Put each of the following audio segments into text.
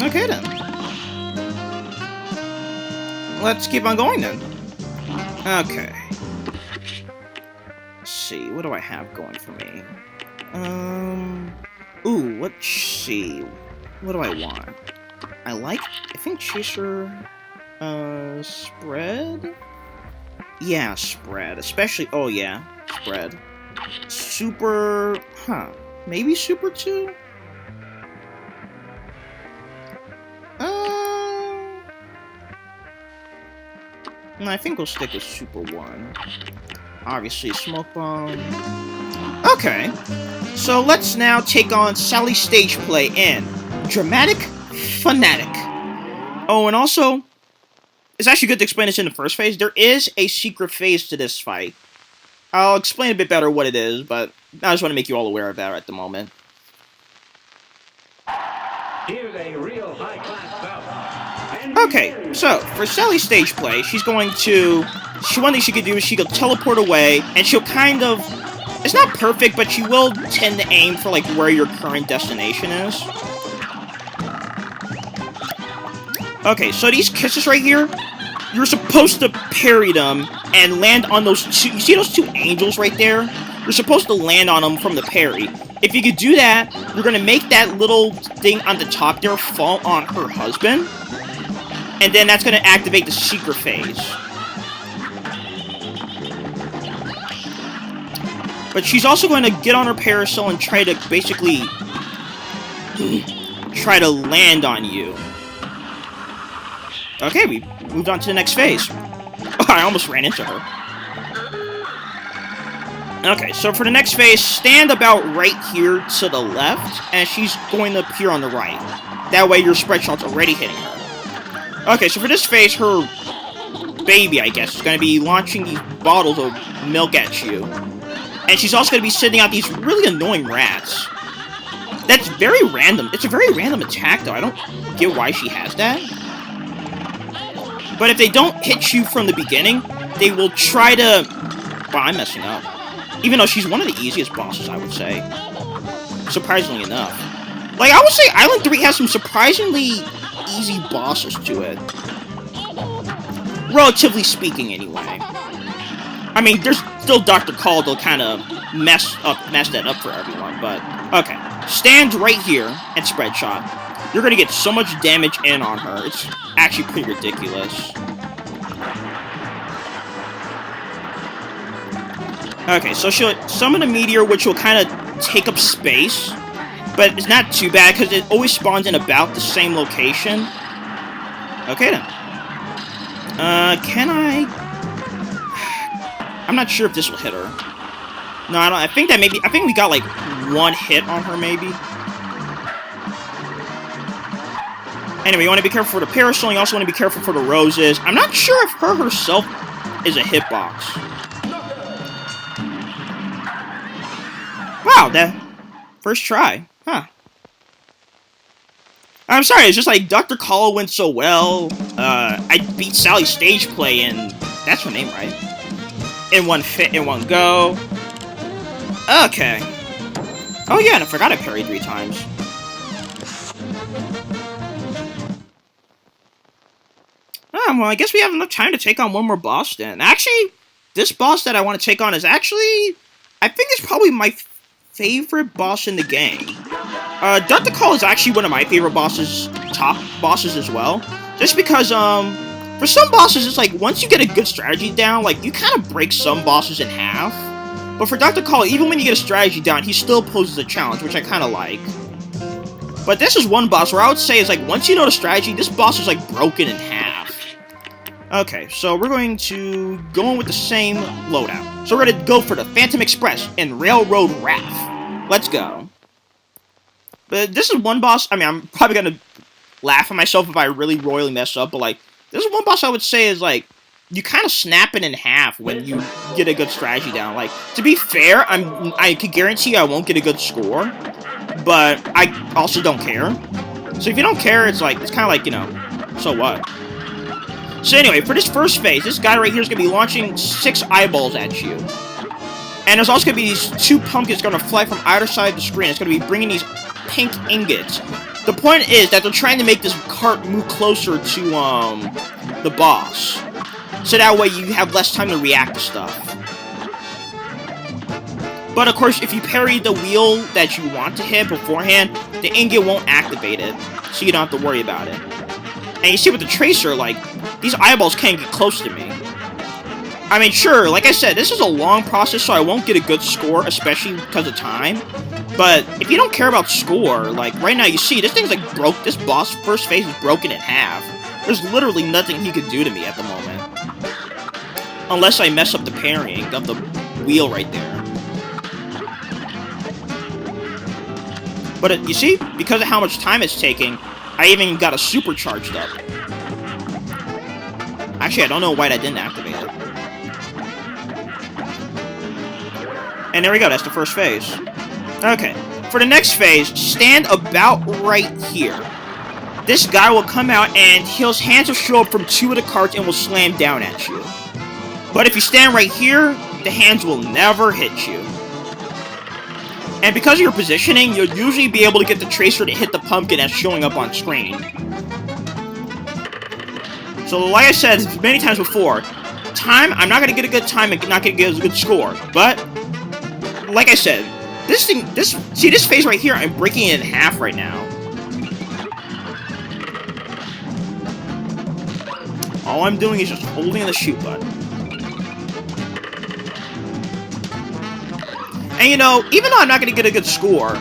Okay then. Let's keep on going then. Okay. Let's see, what do I have going for me? Ooh, let's see. What do I want? I think Chaser, spread? Yeah, spread. Especially, oh yeah, spread. Super, maybe Super 2? No, I think we'll stick with Super 1. Obviously, Smoke Bomb. Okay, so let's now take on Sally Stageplay in Dramatic Fanatic. Oh, and also, it's actually good to explain this in the first phase. There is a secret phase to this fight. I'll explain a bit better what it is, but I just want to make you all aware of that at the moment. Here's a real high-class bout. Okay, so for Sally Stageplay, one thing she could do is she could teleport away, and she'll kind of, it's not perfect, but she will tend to aim for like where your current destination is. Okay, so these kisses right here, you're supposed to parry them and land on those two, you see those two angels right there? You're supposed to land on them from the parry. If you could do that, you're going to make that little thing on the top there fall on her husband. And then that's going to activate the secret phase. But she's also going to get on her parasol and try to basically try to land on you. Okay, we moved on to the next phase. Oh, I almost ran into her. Okay, so for the next phase, stand about right here to the left, and she's going to appear on the right. That way your spread shot's already hitting her. Okay, so for this phase, her baby, I guess, is going to be launching these bottles of milk at you. And she's also going to be sending out these really annoying rats. That's very random. It's a very random attack, though. I don't get why she has that. But if they don't hit you from the beginning, they will try to... Wow, I'm messing up. Even though she's one of the easiest bosses, I would say. Surprisingly enough. Like, I would say Island 3 has some surprisingly easy bosses to it. Relatively speaking, anyway. I mean, there's still Dr. Call to kind of mess that up for everyone, but... Okay. Stand right here and spread shot. You're gonna get so much damage in on her. It's actually pretty ridiculous. Okay, so she'll summon a meteor, which will kind of take up space. But it's not too bad, because it always spawns in about the same location. Okay, then. Can I... I'm not sure if this will hit her. No, I don't. I think we got, like, one hit on her, maybe. Anyway, you want to be careful for the parasol, you also want to be careful for the roses. I'm not sure if her herself is a hitbox. Wow, that... First try. Huh. I'm sorry, it's just like Dr. Call went so well. I beat Sally Stageplay in... That's her name, right? In one go. Okay. Oh yeah, and I forgot I parried 3 times. Oh, well, I guess we have enough time to take on one more boss then. Actually, this boss that I want to take on is actually... I think it's probably my favorite boss in the game. Dr. Call is actually one of my favorite bosses, top bosses as well. Just because, for some bosses, it's like, once you get a good strategy down, like, you kind of break some bosses in half. But for Dr. Call, even when you get a strategy down, he still poses a challenge, which I kind of like. But this is one boss where I would say is like, once you know the strategy, this boss is like broken in half. Okay, so we're going to go in with the same loadout. So we're going to go for the Phantom Express and Railroad Wrath. Let's go. But this is one boss, I mean, I'm probably going to laugh at myself if I really royally mess up, but like, this is one boss I would say is like, you kind of snap it in half when you get a good strategy down. Like, to be fair, I can guarantee I won't get a good score, but I also don't care. So if you don't care, it's like, it's kind of like, you know, so what? So anyway, for this first phase, this guy right here is going to be launching 6 eyeballs at you. And there's also going to be these 2 pumpkins going to fly from either side of the screen. It's going to be bringing these pink ingots. The point is that they're trying to make this cart move closer to, the boss. So that way you have less time to react to stuff. But of course, if you parry the wheel that you want to hit beforehand, the ingot won't activate it. So you don't have to worry about it. And you see with the tracer, like, these eyeballs can't get close to me. I mean, sure, like I said, this is a long process, so I won't get a good score, especially because of time. But if you don't care about score, like, right now, you see, this thing's, like, broke. This boss first phase is broken in half. There's literally nothing he could do to me at the moment. Unless I mess up the parrying of the wheel right there. But you see, because of how much time it's taking, I even got a super charged up. Actually, I don't know why that didn't activate it. And there we go, that's the first phase. Okay, for the next phase, stand about right here. This guy will come out and his hands will show up from 2 of the carts and will slam down at you. But if you stand right here, the hands will never hit you. And because of your positioning, you'll usually be able to get the tracer to hit the pumpkin that's showing up on screen. So like I said many times before, time, I'm not going to get a good time and not going to get a good score. But, like I said, this phase right here, I'm breaking it in half right now. All I'm doing is just holding the shoot button. And you know, even though I'm not going to get a good score,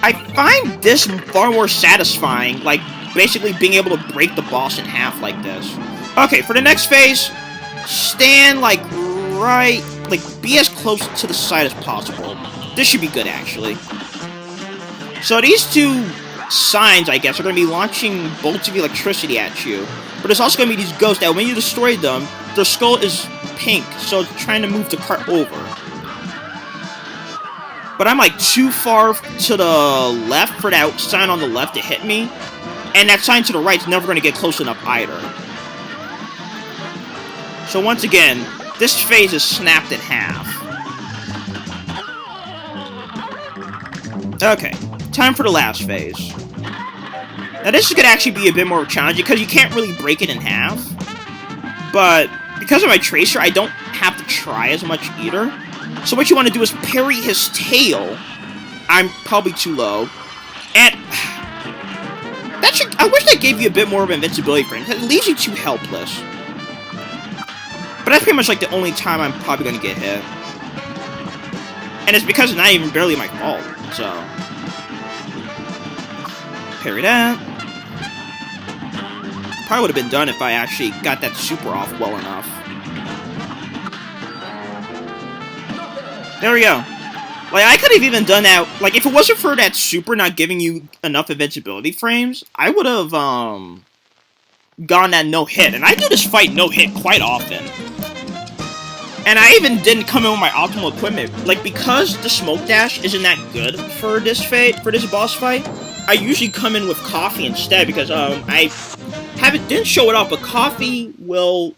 I find this far more satisfying, like, basically being able to break the boss in half like this. Okay, for the next phase, stand, like, right, like, be as close to the side as possible. This should be good, actually. So these 2 signs, I guess, are going to be launching bolts of electricity at you. But there's also going to be these ghosts that when you destroy them, their skull is pink, so it's trying to move the cart over. But I'm like too far to the left for that sign on the left to hit me. And that sign to the right is never going to get close enough either. So once again, this phase is snapped in half. Okay, time for the last phase. Now this is going to actually be a bit more challenging because you can't really break it in half. But because of my tracer, I don't have to try as much either. So what you want to do is parry his tail. I'm probably too low. And that should, I wish that gave you a bit more of invincibility for him, because it leaves you too helpless. But that's pretty much like the only time I'm probably going to get hit. And it's because it's not even barely my fault, so. Parry that. Probably would have been done if I actually got that super off well enough. There we go. Like, I could have even done that, like, if it wasn't for that super not giving you enough invincibility frames, I would have, gone that no-hit. And I do this fight no-hit quite often. And I even didn't come in with my optimal equipment. Like, because the smoke dash isn't that good for this boss fight, I usually come in with coffee instead, because, didn't show it off, but coffee will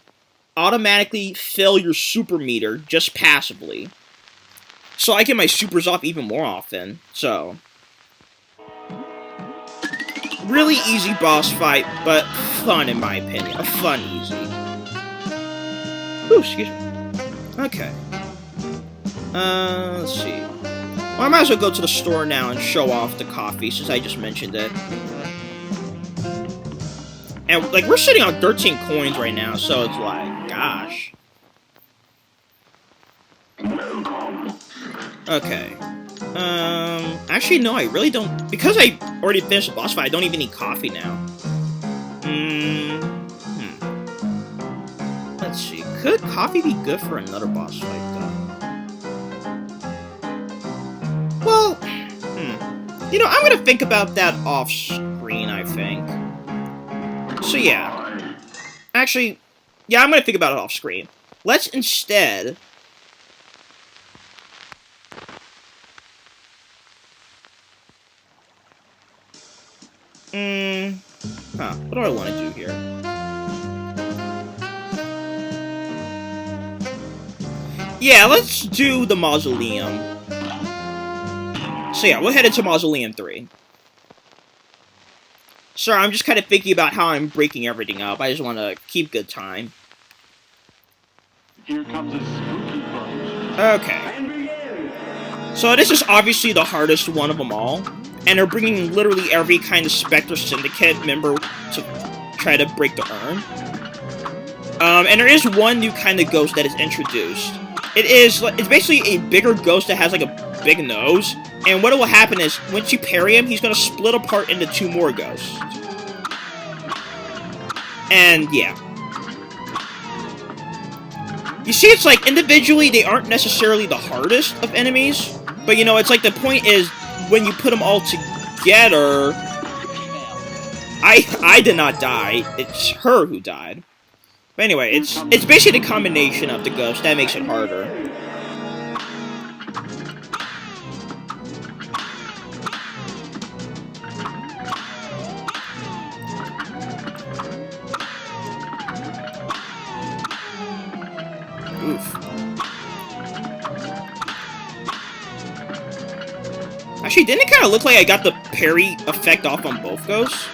automatically fill your super meter just passively. So I get my supers off even more often, so. Really easy boss fight, but fun in my opinion. A fun easy. Ooh, excuse me. Okay. Let's see. Well, I might as well go to the store now and show off the coffee, since I just mentioned it. And, like, we're sitting on 13 coins right now, so it's like, gosh. Okay. Actually, no, I really don't. Because I already finished the boss fight, I don't even need coffee now. Let's see. Could coffee be good for another boss fight, though? Well, you know, I'm gonna think about that off-screen, I think. So, yeah. Actually, yeah, I'm gonna think about it off-screen. Let's instead... what do I want to do here? Yeah, let's do the Mausoleum. So yeah, we'll head into Mausoleum 3. Sorry, I'm just kind of thinking about how I'm breaking everything up. I just want to keep good time. Here comes a spooky punch. Okay. So this is obviously the hardest one of them all. And they're bringing literally every kind of Spectre Syndicate member to try to break the urn. And there is one new kind of ghost that is introduced. It's basically a bigger ghost that has like a big nose. And what will happen is, once you parry him, he's going to split apart into 2 more ghosts. And, yeah. You see, it's like, individually, they aren't necessarily the hardest of enemies. But, you know, it's like the point is, when you put them all together... I did not die. It's her who died. But anyway, it's basically the combination of the ghost that makes it harder. Oof. Actually, didn't it kind of look like I got the parry effect off on both ghosts?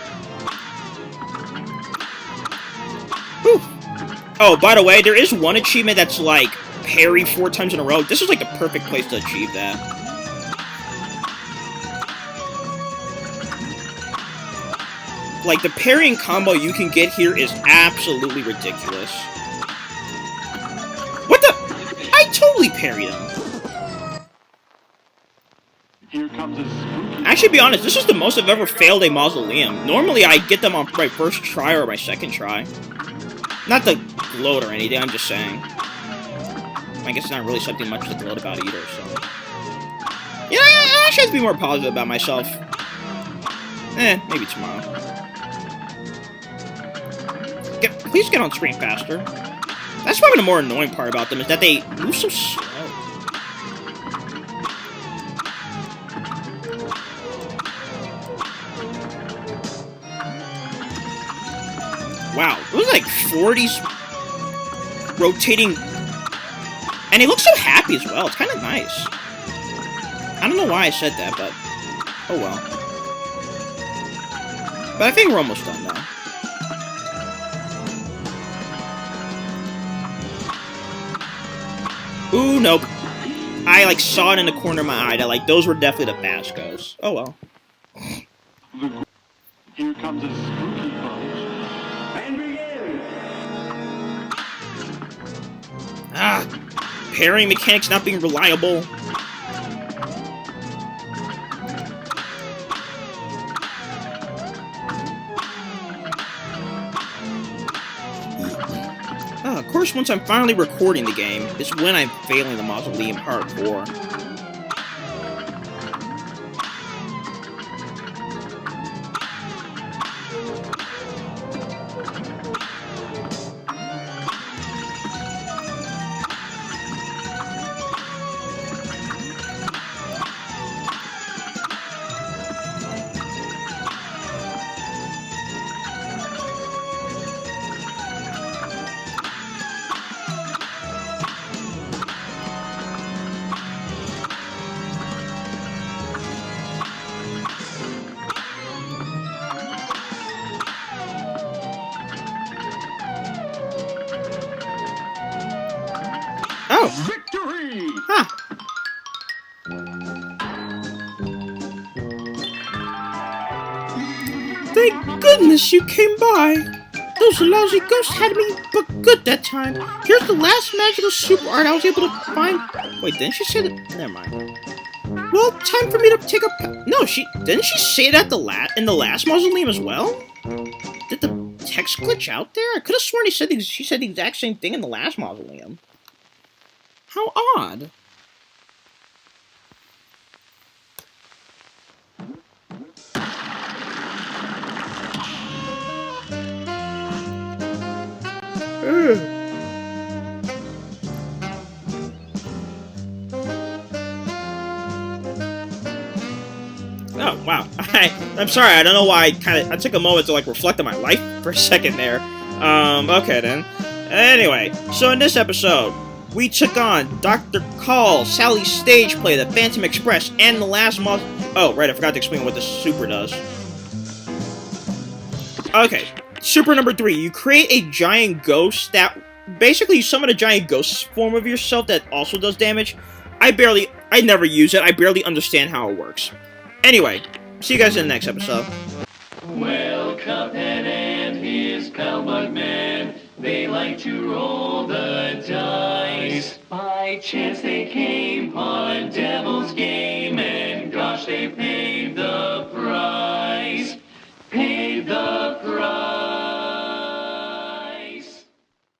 Whew. Oh, by the way, there is one achievement that's like parry 4 times in a row. This is like the perfect place to achieve that. Like, the parrying combo you can get here is absolutely ridiculous. What the? I totally parried him. Here comes a spooky. Actually, to be honest, this is the most I've ever failed a Mausoleum. Normally, I get them on my first try or my second try. Not to gloat or anything, I'm just saying. I guess it's not really something much to gloat about either, so... Yeah, I actually have to be more positive about myself. Maybe tomorrow. Please get on screen faster. That's probably the more annoying part about them, is that they move so slow. Wow, it was like 40s rotating, and he looks so happy as well. It's kind of nice. I don't know why I said that, but oh well. But I think we're almost done now. Ooh, nope. I like saw it in the corner of my eye that like those were definitely the fast ghosts. Oh well. Here comes a spooky punch. And begin. Ah, parrying mechanics not being reliable. Of course, once I'm finally recording the game, is when I'm failing the Mausoleum hardcore. Oh! Victory! Huh. Thank goodness you came by. Those lousy ghosts had me but good that time. Here's the last magical super art I was able to find. Wait, didn't she say that? Never mind. Well, time for me to take a... No, didn't she say that in the last Mausoleum as well? Did the text glitch out there? I could have sworn she said the exact same thing in the last Mausoleum. How odd. Oh, wow. I'm sorry, I don't know why I took a moment to, like, reflect on my life for a second there. Okay then. Anyway, so in this episode, we took on Dr. Call, Sally's Stageplay, the Phantom Express, and the last Oh, right, I forgot to explain what the super does. Okay, super number 3. You create a giant ghost that basically you summon a giant ghost form of yourself that also does damage. I never use it. I barely understand how it works. Anyway, see you guys in the next episode. Well, Cuphead and his pal Bugman, they like to roll the dice. By chance they came on down.